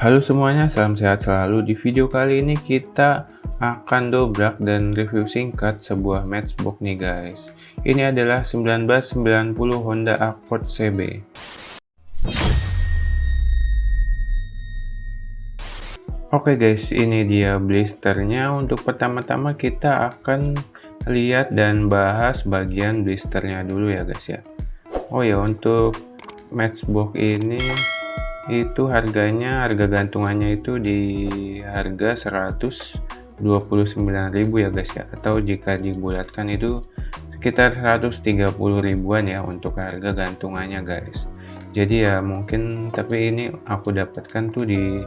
Halo semuanya, salam sehat selalu. Di video kali ini kita akan dobrak dan review singkat sebuah matchbox nih guys. Ini adalah 1990 Honda Accord CB. Oke guys, ini dia blisternya. Untuk pertama-tama kita akan lihat dan bahas bagian blisternya dulu ya guys ya. Oh ya, untuk matchbox ini itu harga gantungannya itu di harga 129.000 ya guys ya, atau jika dibulatkan itu sekitar 130 ribuan ya untuk harga gantungannya guys. Jadi ya mungkin, tapi ini aku dapatkan tuh di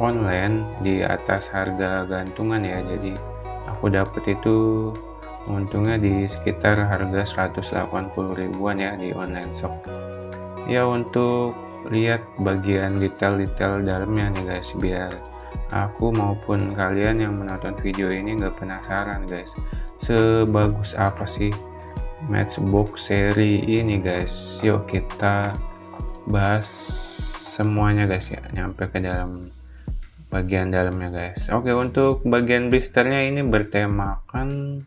online di atas harga gantungan ya, jadi aku dapat itu untungnya di sekitar harga 180 ribuan ya di online shop ya. Untuk lihat bagian detail-detail dalamnya nih guys, biar aku maupun kalian yang menonton video ini nggak penasaran guys, sebagus apa sih matchbox seri ini guys. Yuk kita bahas semuanya guys ya, nyampe ke dalam bagian dalamnya guys. Oke, untuk bagian blisternya ini bertemakan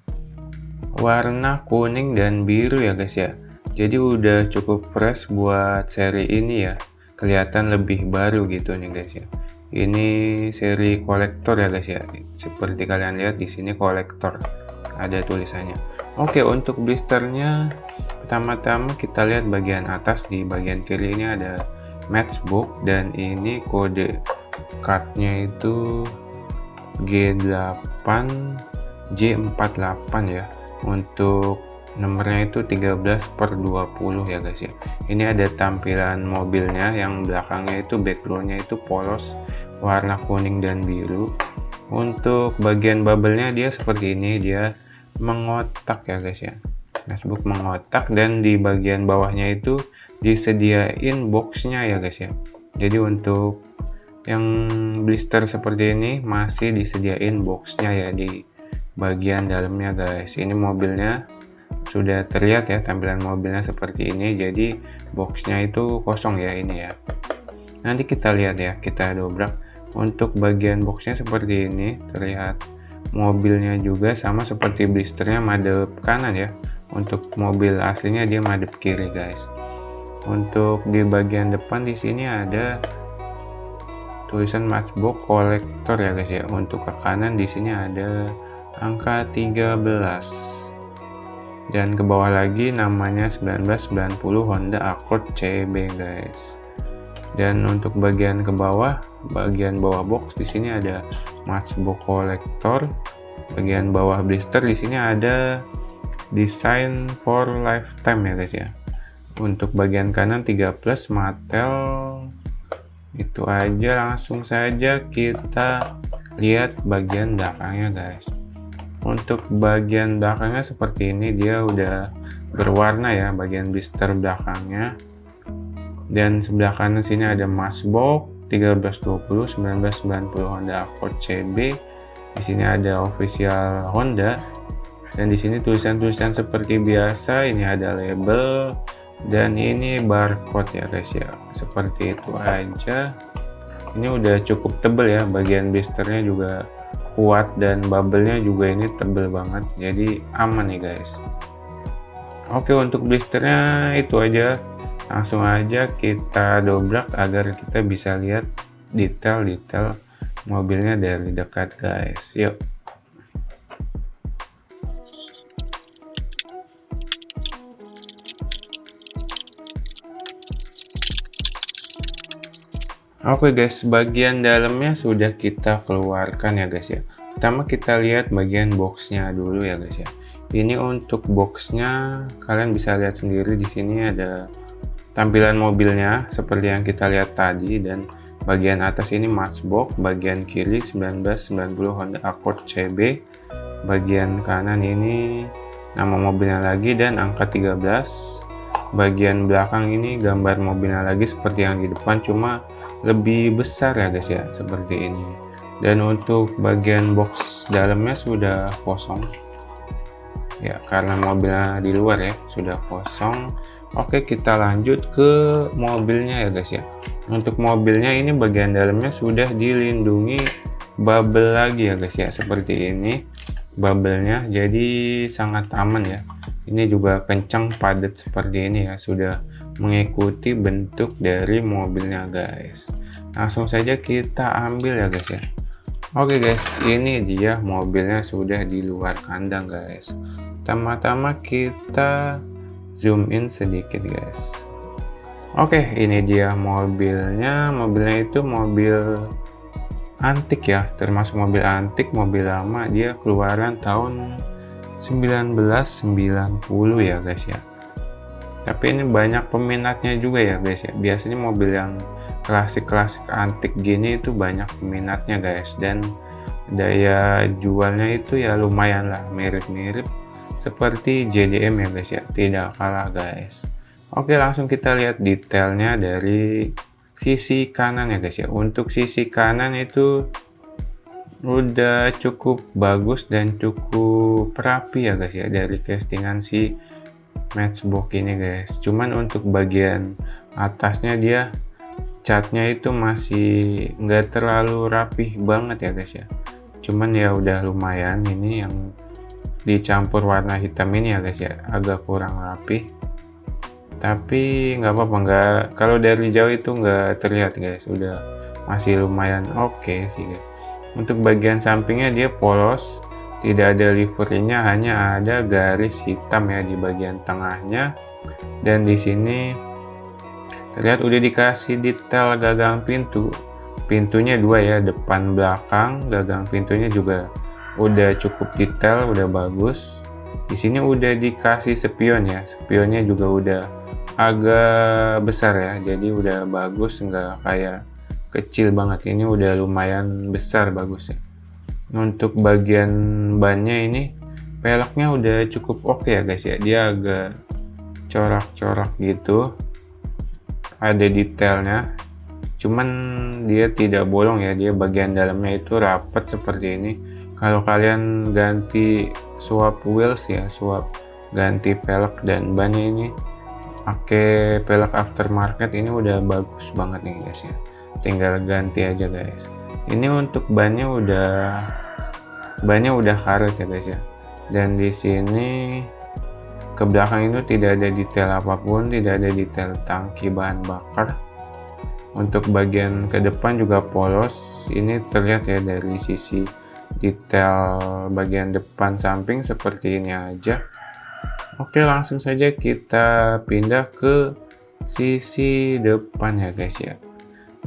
warna kuning dan biru ya guys ya. Jadi udah cukup fresh buat seri ini ya, kelihatan lebih baru gitu nih guys ya. Ini seri kolektor ya guys ya, seperti kalian lihat di sini kolektor ada tulisannya. Oke, untuk blisternya pertama-tama kita lihat bagian atas. Di bagian kiri ini ada matchbox dan ini kode cardnya itu G8J48 ya. Untuk nomornya itu 13/20 ya guys ya. Ini ada tampilan mobilnya, yang belakangnya itu backgroundnya itu polos warna kuning dan biru. Untuk bagian bubble-nya dia seperti ini, dia mengotak ya guys ya, matchbox mengotak, dan di bagian bawahnya itu disediain boxnya ya guys ya. Jadi untuk yang blister seperti ini masih disediain boxnya ya di bagian dalamnya guys. Ini mobilnya sudah terlihat ya, tampilan mobilnya seperti ini, jadi boxnya itu kosong ya ini ya. Nanti kita lihat ya, kita dobrak. Untuk bagian boxnya seperti ini, terlihat mobilnya juga sama seperti blisternya madep kanan ya. Untuk mobil aslinya dia madep kiri guys. Untuk di bagian depan di sini ada tulisan matchbox kolektor ya guys ya. Untuk ke kanan di sini ada angka 13 dan ke bawah lagi namanya 1990 Honda Accord CB guys. Dan untuk bagian ke bawah, bagian bawah box di sini ada matchbox kolektor. Bagian bawah blister di sini ada design for lifetime ya guys ya. Untuk bagian kanan 3+ Mattel. Itu aja, langsung saja kita lihat bagian belakangnya guys. Untuk bagian belakangnya seperti ini, dia udah berwarna ya bagian blister belakangnya. Dan sebelah kanan sini ada matchbox 13/20 1990 Honda Accord CB. Di sini ada official Honda, dan di sini tulisan-tulisan seperti biasa. Ini ada label dan ini barcode ya guys ya, seperti itu aja. Ini udah cukup tebel ya, bagian blisternya juga kuat dan bubble-nya juga ini tebel banget, jadi aman nih guys. Oke, untuk blisternya itu aja, langsung aja kita dobrak agar kita bisa lihat detail-detail mobilnya dari dekat guys. Yuk. Oke guys, bagian dalamnya sudah kita keluarkan ya guys ya. Pertama kita lihat bagian boxnya dulu ya guys ya. Ini untuk boxnya kalian bisa lihat sendiri, di sini ada tampilan mobilnya seperti yang kita lihat tadi, dan bagian atas ini matchbox, bagian kiri 1990 Honda Accord CB, bagian kanan ini nama mobilnya lagi dan angka 13. Bagian belakang ini gambar mobilnya lagi seperti yang di depan, cuma lebih besar ya guys ya, seperti ini. Dan untuk bagian box dalamnya sudah kosong ya, karena mobilnya di luar ya, sudah kosong. Oke, kita lanjut ke mobilnya ya guys ya. Untuk mobilnya ini bagian dalamnya sudah dilindungi bubble lagi ya guys ya, seperti ini bubble-nya, jadi sangat aman ya. Ini juga kencang padat seperti ini ya, sudah mengikuti bentuk dari mobilnya guys. Langsung saja kita ambil ya guys ya. Oke guys, ini dia mobilnya sudah di luar kandang guys. Pertama-tama kita zoom in sedikit guys. Oke, ini dia mobilnya. Mobilnya itu mobil antik ya, termasuk mobil antik, mobil lama. Dia keluaran tahun 1990 ya guys ya. Tapi ini banyak peminatnya juga ya guys ya. Biasanya mobil yang klasik-klasik antik gini itu banyak peminatnya guys, dan daya jualnya itu ya lumayan lah, mirip-mirip seperti JDM ya guys ya, tidak kalah guys. Oke, langsung kita lihat detailnya dari sisi kanan ya guys ya. Untuk sisi kanan itu udah cukup bagus dan cukup rapi ya guys ya, dari castingan si Matchbox ini guys. Cuman untuk bagian atasnya dia catnya itu masih nggak terlalu rapih banget ya guys ya. Cuman ya udah lumayan, ini yang dicampur warna hitam ini ya guys ya, agak kurang rapi, tapi nggak apa-apa, nggak, kalau dari jauh itu nggak terlihat guys, udah masih lumayan oke sih guys. Untuk bagian sampingnya dia polos, tidak ada liverinya, hanya ada garis hitam ya di bagian tengahnya, dan di sini terlihat udah dikasih detail gagang pintu. Pintunya dua ya, depan belakang, gagang pintunya juga udah cukup detail, udah bagus. Di sini udah dikasih spion ya, spionnya juga udah agak besar ya, jadi udah bagus, nggak kayak kecil banget. Ini udah lumayan besar, bagus ya. Untuk bagian bannya ini peleknya udah cukup oke ya guys ya, dia agak corak-corak gitu, ada detailnya, cuman dia tidak bolong ya, dia bagian dalamnya itu rapat seperti ini. Kalau kalian ganti swap wheels ya, swap ganti pelek dan bannya ini pakai pelek aftermarket, ini udah bagus banget nih guys ya, tinggal ganti aja guys. Ini untuk bannya udah karet ya guys ya, dan di sini ke belakang itu tidak ada detail apapun, tidak ada detail tangki bahan bakar. Untuk bagian ke depan juga polos, ini terlihat ya dari sisi detail bagian depan samping seperti ini aja. Oke, langsung saja kita pindah ke sisi depan ya guys ya.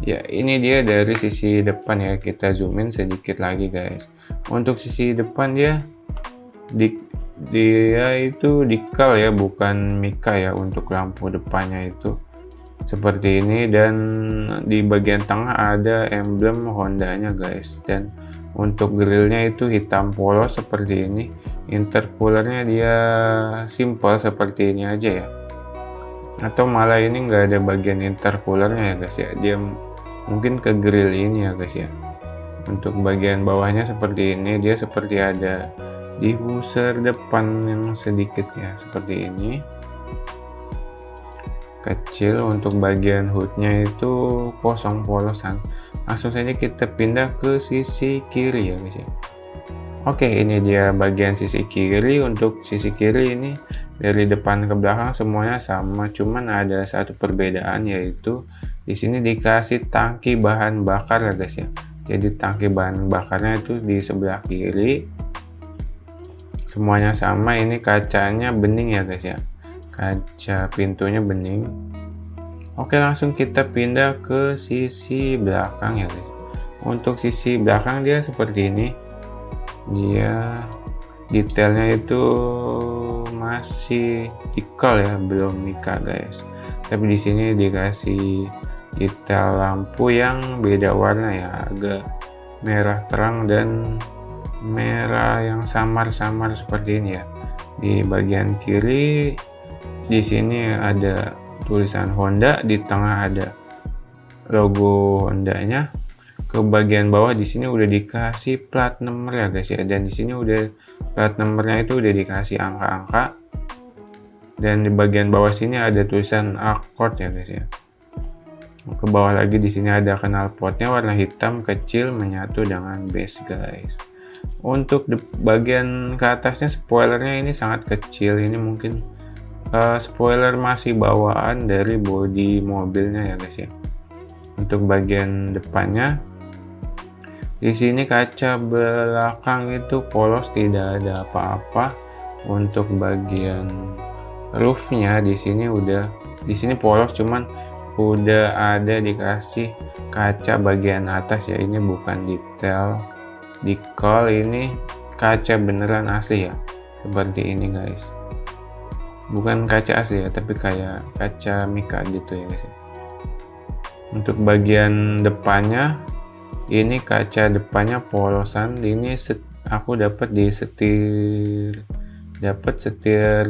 Ya, ini dia dari sisi depan ya, kita zoom in sedikit lagi guys. Untuk sisi depan dia itu decal ya, bukan mica ya. Untuk lampu depannya itu seperti ini, dan di bagian tengah ada emblem Honda-nya guys, dan untuk grillnya itu hitam polos seperti ini. Intercoolernya dia simple seperti ini aja ya, atau malah ini nggak ada bagian intercoolernya ya guys ya, dia mungkin ke grill ini ya guys ya. Untuk bagian bawahnya seperti ini, dia seperti ada diffuser depan yang sedikit ya, seperti ini kecil. Untuk bagian hoodnya itu kosong, polosan. Langsung saja kita pindah ke sisi kiri ya guys ya. Oke, ini dia bagian sisi kiri. Untuk sisi kiri ini dari depan ke belakang semuanya sama, cuman ada satu perbedaan, yaitu di sini dikasih tangki bahan bakar ya guys ya. Jadi tangki bahan bakarnya itu di sebelah kiri, semuanya sama. Ini kacanya bening ya guys ya, kaca pintunya bening. Oke, langsung kita pindah ke sisi belakang ya guys. Untuk sisi belakang dia seperti ini, dia detailnya itu masih decal ya, belum mica guys. Tapi di sini dikasih detail lampu yang beda warna ya, agak merah terang dan merah yang samar-samar seperti ini ya. Di bagian kiri di sini ada tulisan Honda, di tengah ada logo Honda-nya. Ke bagian bawah di sini udah dikasih plat nomor ya guys ya, dan di sini udah plat nomornya itu udah dikasih angka-angka. Dan di bagian bawah sini ada tulisan Accord ya guys ya. Ke bawah lagi di sini ada knalpotnya warna hitam kecil menyatu dengan base guys. Untuk bagian ke atasnya spoilernya ini sangat kecil, ini mungkin spoiler masih bawaan dari bodi mobilnya ya guys ya. Untuk bagian depannya di sini kaca belakang itu polos, tidak ada apa-apa. Untuk bagian roofnya di sini polos, cuman udah ada dikasih kaca bagian atas ya. Ini bukan detail decal, ini kaca beneran asli ya, seperti ini guys. Bukan kaca asli ya, tapi kayak kaca mika gitu ya guys ya. Untuk bagian depannya ini kaca depannya polosan. Ini aku dapat di setir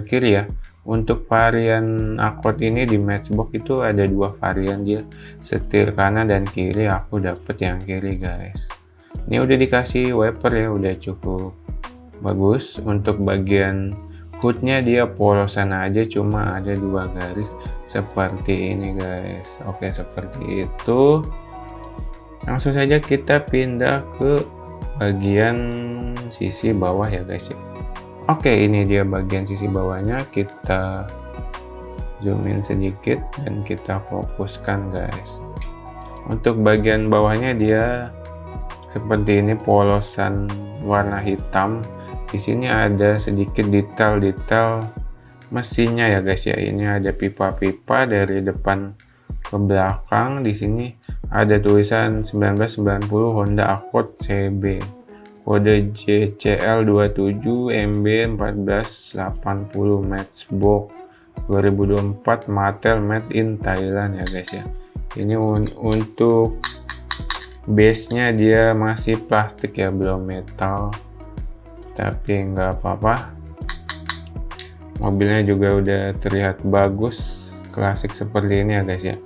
kiri ya. Untuk varian Accord ini di Matchbox itu ada dua varian, dia setir kanan dan kiri. Aku dapet yang kiri guys. Ini udah dikasih wiper ya, udah cukup bagus. Untuk bagian hoodnya dia polosan aja, cuma ada dua garis seperti ini guys. Oke, seperti itu. Langsung saja kita pindah ke bagian sisi bawah ya guys ya. Oke, ini dia bagian sisi bawahnya. Kita zoom in sedikit dan kita fokuskan guys. Untuk bagian bawahnya dia seperti ini, polosan warna hitam. Di sini ada sedikit detail mesinnya ya guys ya. Ini ada pipa-pipa dari depan ke belakang. Di sini ada tulisan 1990 Honda Accord CB. Kode JCL27 MB1480 Matchbox 2024 Mattel made in Thailand ya guys ya. Ini untuk base-nya dia masih plastik ya, belum metal, tapi nggak apa-apa. Mobilnya juga udah terlihat bagus, klasik seperti ini ya guys ya.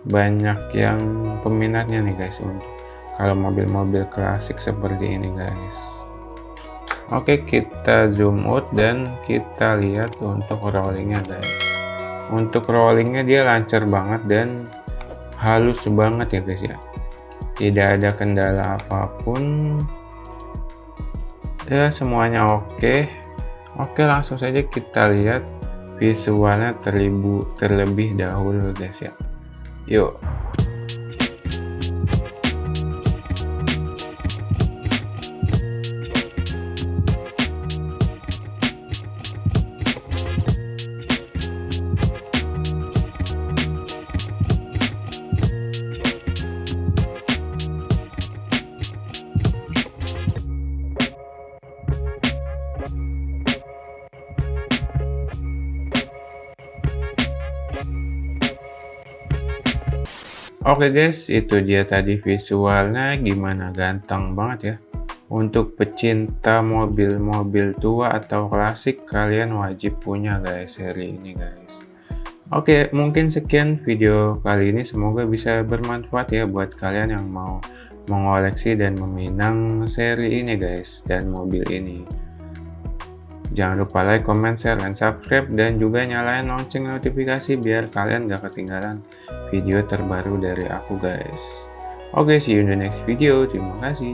Banyak yang peminatnya nih guys untuk kalau mobil-mobil klasik seperti ini guys. Oke, kita zoom out dan kita lihat untuk rollingnya guys. Untuk rollingnya dia lancar banget dan halus banget ya guys ya. Tidak ada kendala apapun ya, semuanya oke. Oke, langsung saja kita lihat visualnya terlebih dahulu guys ya. Yuk. Oke guys, itu dia tadi visualnya, gimana, ganteng banget ya. Untuk pecinta mobil-mobil tua atau klasik, kalian wajib punya guys seri ini guys. Oke, mungkin sekian video kali ini, semoga bisa bermanfaat ya buat kalian yang mau mengoleksi dan meminang seri ini guys, dan mobil ini. Jangan lupa like, comment, share, dan subscribe, dan juga nyalain lonceng notifikasi biar kalian gak ketinggalan video terbaru dari aku guys. Oke, see you in the next video. Terima kasih.